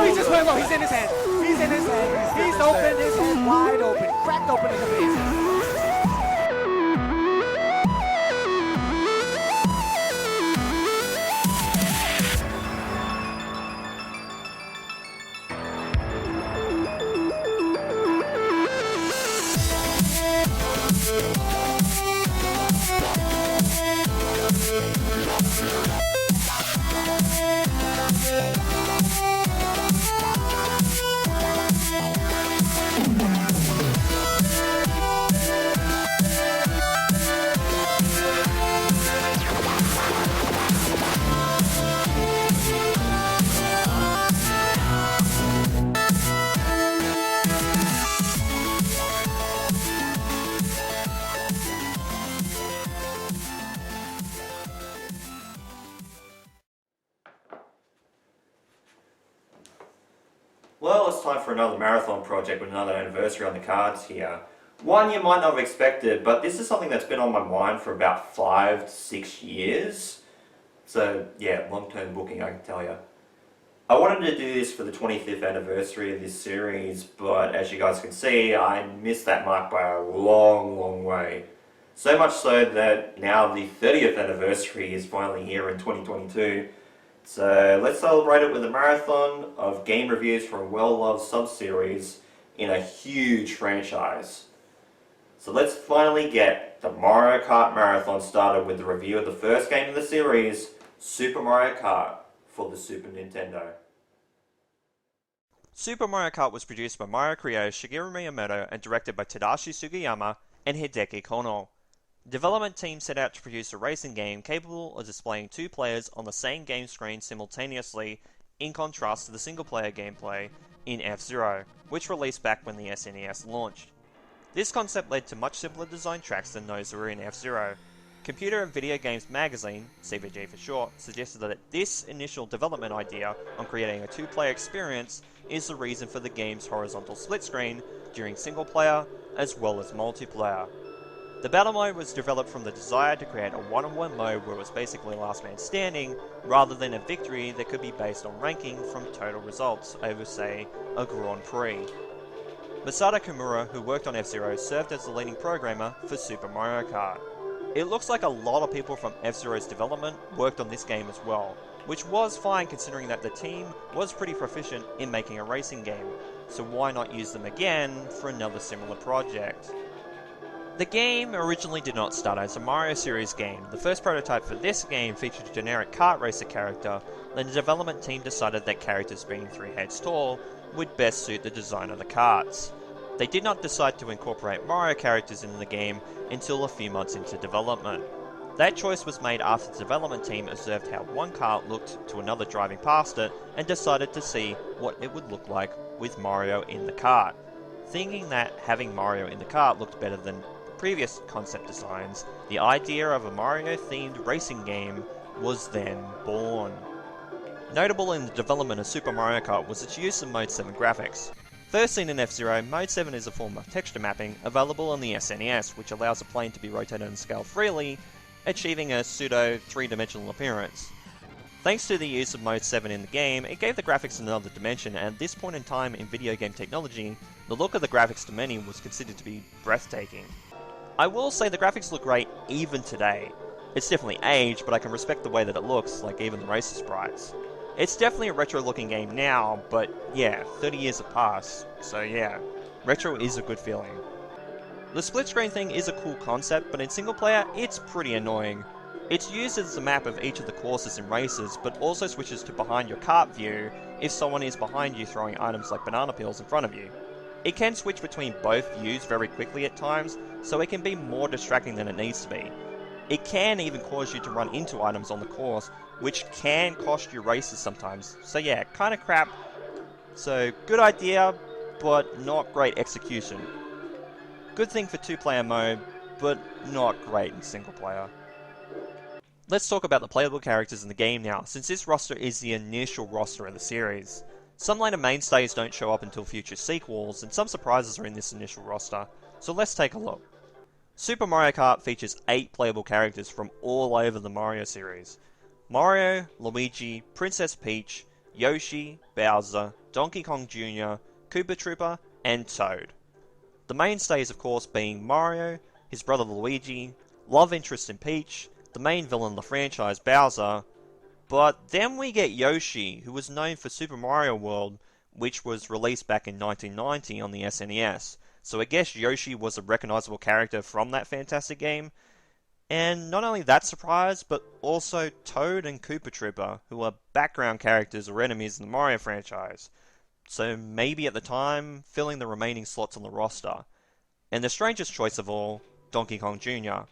he just went low. He's in his head. He's in his head. He's open, his head wide open, cracked open at the base. Well, it's time for another marathon project with another anniversary on the cards here. One you might not have expected, but this is something that's been on my mind for about 5 to 6 years. So yeah, long-term booking, I can tell you. I wanted to do this for the 25th anniversary of this series, but as you guys can see, I missed that mark by a long way. So much so that now the 30th anniversary is finally here in 2022. So let's celebrate it with a marathon of game reviews for a well-loved sub-series in a huge franchise. So let's finally get the Mario Kart Marathon started with the review of the first game in the series, Super Mario Kart for the Super Nintendo. Super Mario Kart was produced by Mario creators Shigeru Miyamoto and directed by Tadashi Sugiyama and Hideki Kono. The development team set out to produce a racing game capable of displaying two players on the same game screen simultaneously, in contrast to the single-player gameplay in F-Zero, which released back when the SNES launched. This concept led to much simpler design tracks than those that were in F-Zero. Computer and Video Games Magazine, CVG for short, suggested that this initial development idea on creating a two-player experience is the reason for the game's horizontal split screen during single-player as well as multiplayer. The battle mode was developed from the desire to create a one-on-one mode where it was basically last man standing, rather than a victory that could be based on ranking from total results over, say, a Grand Prix. Masato Kimura, who worked on F-Zero, served as the leading programmer for Super Mario Kart. It looks like a lot of people from F-Zero's development worked on this game as well, which was fine considering that the team was pretty proficient in making a racing game, so why not use them again for another similar project? The game originally did not start as a Mario series game. The first prototype for this game featured a generic kart racer character, then the development team decided that characters being 3 heads tall would best suit the design of the karts. They did not decide to incorporate Mario characters into the game until a few months into development. That choice was made after the development team observed how one kart looked to another driving past it and decided to see what it would look like with Mario in the kart. Thinking that having Mario in the kart looked better than previous concept designs, the idea of a Mario-themed racing game was then born. Notable in the development of Super Mario Kart was its use of Mode 7 graphics. First seen in F-Zero, Mode 7 is a form of texture mapping available on the SNES, which allows a plane to be rotated and scaled freely, achieving a pseudo three-dimensional appearance. Thanks to the use of Mode 7 in the game, it gave the graphics another dimension, and at this point in time in video game technology, the look of the graphics to many was considered to be breathtaking. I will say the graphics look great even today. It's definitely aged, but I can respect the way that it looks, like even the racer sprites. It's definitely a retro looking game now, but yeah, 30 years have passed, so yeah, retro is a good feeling. The split screen thing is a cool concept, but in single player, it's pretty annoying. It's used as a map of each of the courses and races, but also switches to behind your kart view if someone is behind you throwing items like banana peels in front of you. It can switch between both views very quickly at times, so it can be more distracting than it needs to be. It can even cause you to run into items on the course, which can cost you races sometimes. So yeah, kinda crap. So good idea, but not great execution. Good thing for two-player mode, but not great in single player. Let's talk about the playable characters in the game now, since this roster is the initial roster of the series. Some later mainstays don't show up until future sequels, and some surprises are in this initial roster, so let's take a look. Super Mario Kart features 8 playable characters from all over the Mario series. Mario, Luigi, Princess Peach, Yoshi, Bowser, Donkey Kong Jr., Koopa Trooper, and Toad. The mainstays of course being Mario, his brother Luigi, love interest in Peach, the main villain of the franchise Bowser, but then we get Yoshi, who was known for Super Mario World, which was released back in 1990 on the SNES, so I guess Yoshi was a recognizable character from that fantastic game. And not only that surprise, but also Toad and Koopa Trooper, who are background characters or enemies in the Mario franchise. So maybe at the time, filling the remaining slots on the roster. And the strangest choice of all, Donkey Kong Jr.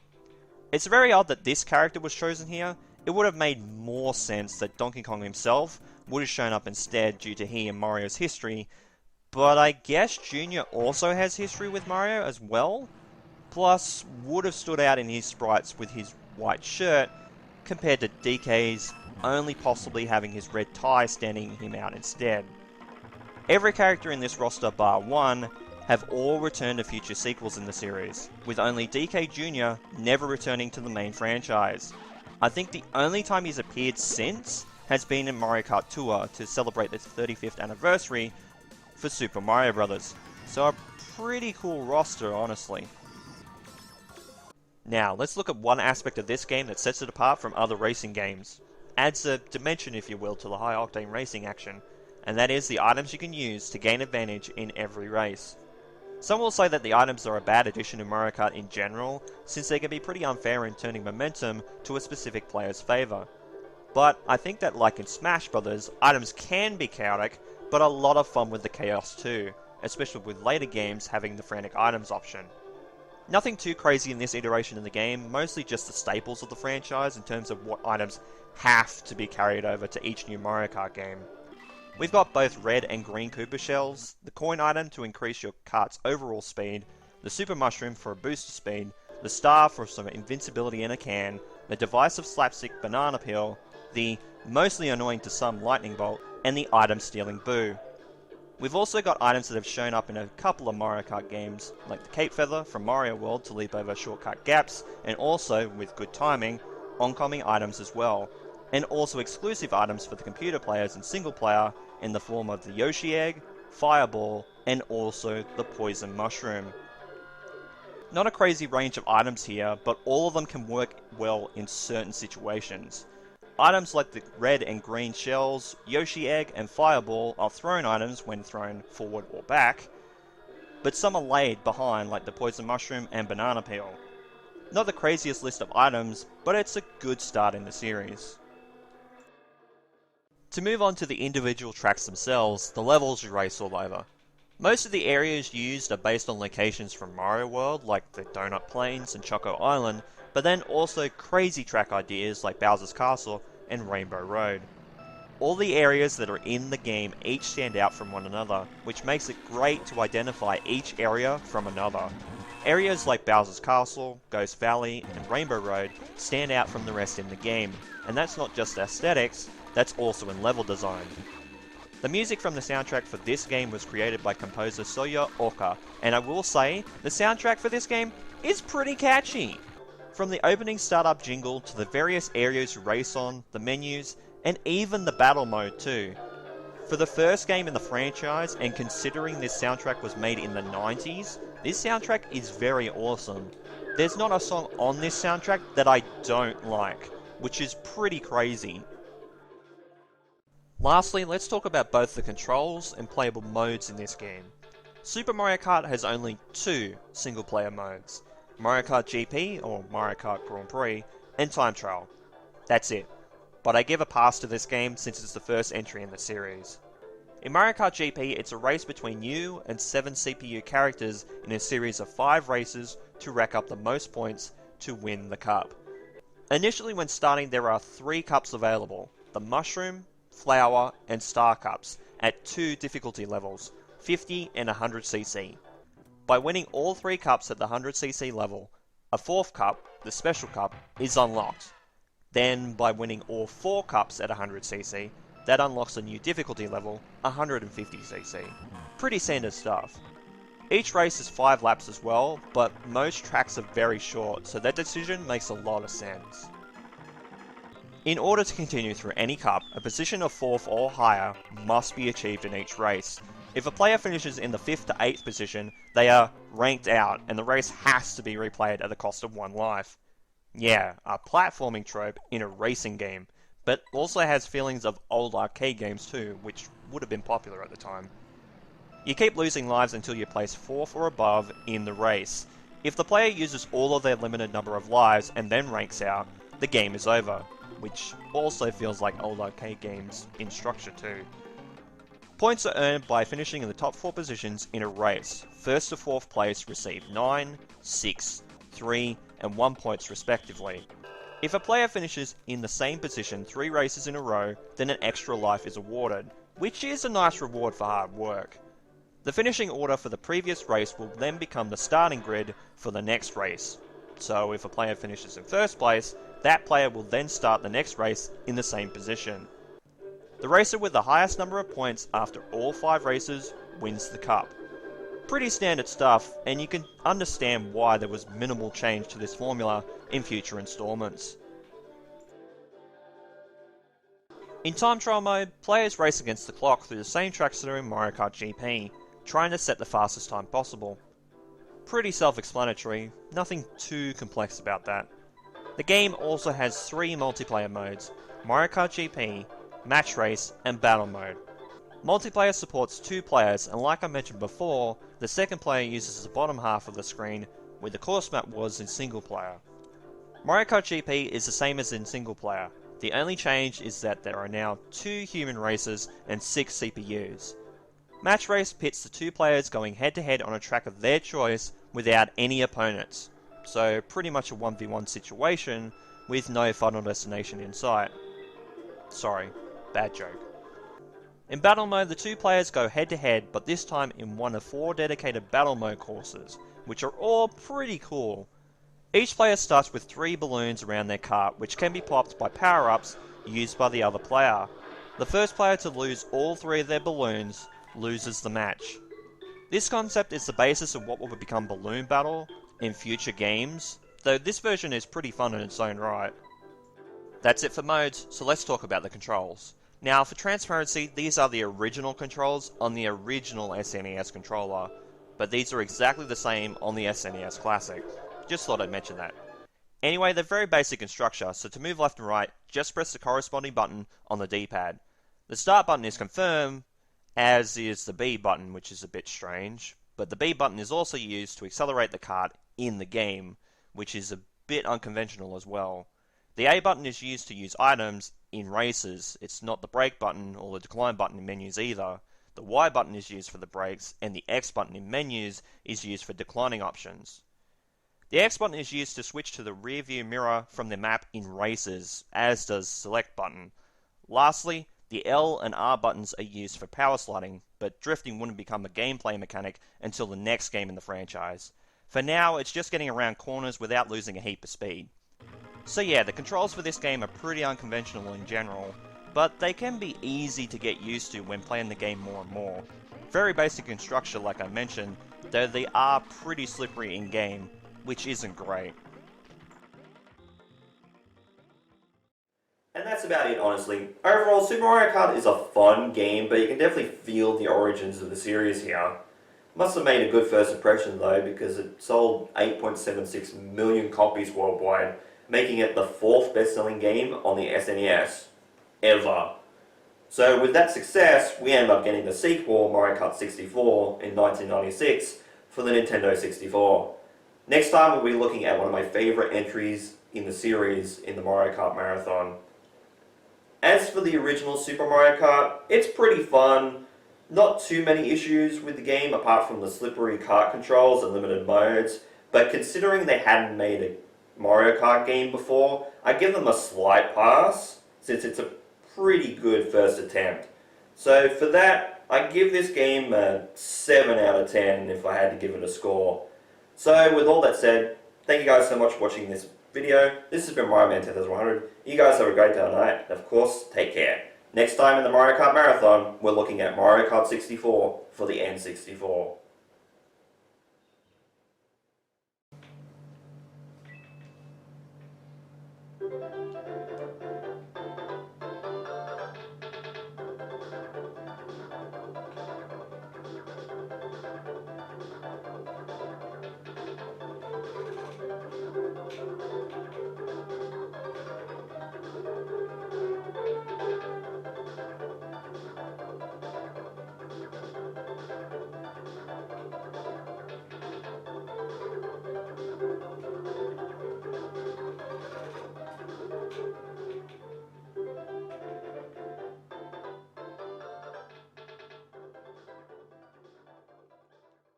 It's very odd that this character was chosen here. It would have made more sense that Donkey Kong himself would have shown up instead due to he and Mario's history, but I guess Jr. also has history with Mario as well? Plus, would have stood out in his sprites with his white shirt, compared to DK's only possibly having his red tie standing him out instead. Every character in this roster bar one have all returned to future sequels in the series, with only DK Jr. never returning to the main franchise. I think the only time he's appeared since has been in Mario Kart Tour to celebrate its 35th anniversary for Super Mario Bros. So a pretty cool roster, honestly. Now, let's look at one aspect of this game that sets it apart from other racing games. Adds a dimension, if you will, to the high-octane racing action, and that is the items you can use to gain advantage in every race. Some will say that the items are a bad addition to Mario Kart in general, since they can be pretty unfair in turning momentum to a specific player's favour. But I think that, like in Smash Brothers, items can be chaotic, but a lot of fun with the chaos too, especially with later games having the frantic items option. Nothing too crazy in this iteration of the game, mostly just the staples of the franchise in terms of what items have to be carried over to each new Mario Kart game. We've got both red and green Koopa shells, the coin item to increase your kart's overall speed, the super mushroom for a boost of speed, the star for some invincibility in a can, the divisive slapstick banana peel, the mostly annoying to some lightning bolt, and the item stealing boo. We've also got items that have shown up in a couple of Mario Kart games, like the Cape Feather from Mario World to leap over shortcut gaps, and also, with good timing, oncoming items as well, and also exclusive items for the computer players and single player in the form of the Yoshi Egg, Fireball, and also the Poison Mushroom. Not a crazy range of items here, but all of them can work well in certain situations. Items like the red and green shells, Yoshi Egg, and Fireball are thrown items when thrown forward or back, but some are laid behind like the Poison Mushroom and Banana Peel. Not the craziest list of items, but it's a good start in the series. To move on to the individual tracks themselves, the levels you race all over. Most of the areas used are based on locations from Mario World, like the Donut Plains and Choco Island, but then also crazy track ideas like Bowser's Castle and Rainbow Road. All the areas that are in the game each stand out from one another, which makes it great to identify each area from another. Areas like Bowser's Castle, Ghost Valley, and Rainbow Road stand out from the rest in the game, and that's not just aesthetics, that's also in level design. The music from the soundtrack for this game was created by composer Soya Oka, and I will say, the soundtrack for this game is pretty catchy. From the opening startup jingle to the various areas you race on, the menus, and even the battle mode too. For the first game in the franchise, and considering this soundtrack was made in the 90s, this soundtrack is very awesome. There's not a song on this soundtrack that I don't like, which is pretty crazy. Lastly, let's talk about both the controls and playable modes in this game. Super Mario Kart has only two single-player modes, Mario Kart GP, or Mario Kart Grand Prix, and Time Trial. That's it. But I give a pass to this game since it's the first entry in the series. In Mario Kart GP, it's a race between you and 7 CPU characters in a series of 5 races to rack up the most points to win the cup. Initially when starting, there are 3 cups available, the Mushroom, Flower, and Star cups, at 2 difficulty levels, 50 and 100cc. By winning all 3 cups at the 100cc level, a 4th cup, the Special Cup, is unlocked. Then, by winning all 4 cups at 100cc, that unlocks a new difficulty level, 150cc. Pretty standard stuff. Each race is 5 laps as well, but most tracks are very short, so that decision makes a lot of sense. In order to continue through any cup, a position of 4th or higher must be achieved in each race. If a player finishes in the 5th to 8th position, they are ranked out and the race has to be replayed at the cost of 1 life. Yeah, a platforming trope in a racing game, but also has feelings of old arcade games too, which would have been popular at the time. You keep losing lives until you place 4th or above in the race. If the player uses all of their limited number of lives and then ranks out, the game is over, which also feels like old arcade games in structure too. Points are earned by finishing in the top 4 positions in a race. 1st to 4th place receive 9, 6, 3, and 1 points respectively. If a player finishes in the same position 3 races in a row, then an extra life is awarded, which is a nice reward for hard work. The finishing order for the previous race will then become the starting grid for the next race. So if a player finishes in 1st place, that player will then start the next race in the same position. The racer with the highest number of points after all 5 races wins the cup. Pretty standard stuff, and you can understand why there was minimal change to this formula in future installments. In time trial mode, players race against the clock through the same tracks that are in Mario Kart GP, trying to set the fastest time possible. Pretty self-explanatory, nothing too complex about that. The game also has 3 multiplayer modes: Mario Kart GP, Match Race, and Battle Mode. Multiplayer supports 2 players, and like I mentioned before, the second player uses the bottom half of the screen, where the course map was in single player. Mario Kart GP is the same as in single player. The only change is that there are now 2 human racers and 6 CPUs. Match Race pits the 2 players going head to head on a track of their choice without any opponents. So pretty much a 1v1 situation with no final destination in sight. Sorry, bad joke. In Battle Mode, the 2 players go head to head, but this time in one of 4 dedicated Battle Mode courses, which are all pretty cool. Each player starts with 3 balloons around their kart, which can be popped by power-ups used by the other player. The first player to lose all 3 of their balloons loses the match. This concept is the basis of what will become Balloon Battle in future games, though this version is pretty fun in its own right. That's it for modes, so let's talk about the controls. Now, for transparency, these are the original controls on the original SNES controller, but these are exactly the same on the SNES Classic. Just thought I'd mention that. Anyway, they're very basic in structure, so to move left and right, just press the corresponding button on the D-pad. The start button is confirmed, as is the B button, which is a bit strange, but the B button is also used to accelerate the kart in the game, which is a bit unconventional as well. The A button is used to use items in races. It's not the brake button or the decline button in menus either. The Y button is used for the brakes, and the X button in menus is used for declining options. The X button is used to switch to the rear view mirror from the map in races, as does select button. Lastly, the L and R buttons are used for power sliding, but drifting wouldn't become a gameplay mechanic until the next game in the franchise. For now, it's just getting around corners without losing a heap of speed. So yeah, the controls for this game are pretty unconventional in general, but they can be easy to get used to when playing the game more and more. Very basic in structure like I mentioned, though they are pretty slippery in game, which isn't great. And that's about it, honestly. Overall, Super Mario Kart is a fun game, but you can definitely feel the origins of the series here. Must have made a good first impression though, because it sold 8.76 million copies worldwide, making it the 4th best-selling game on the SNES ever. So with that success, we ended up getting the sequel, Mario Kart 64, in 1996 for the Nintendo 64. Next time we'll be looking at one of my favourite entries in the series in the Mario Kart Marathon. As for the original Super Mario Kart, it's pretty fun. Not too many issues with the game apart from the slippery kart controls and limited modes, but considering they hadn't made a Mario Kart game before, I give them a slight pass, since it's a pretty good first attempt. So for that, I give this game a 7 out of 10 if I had to give it a score. So with all that said, thank you guys so much for watching this video. This has been Mario Man 10100. You guys have a great day tonight, and of course, take care. Next time in the Mario Kart Marathon, we're looking at Mario Kart 64 for the N64.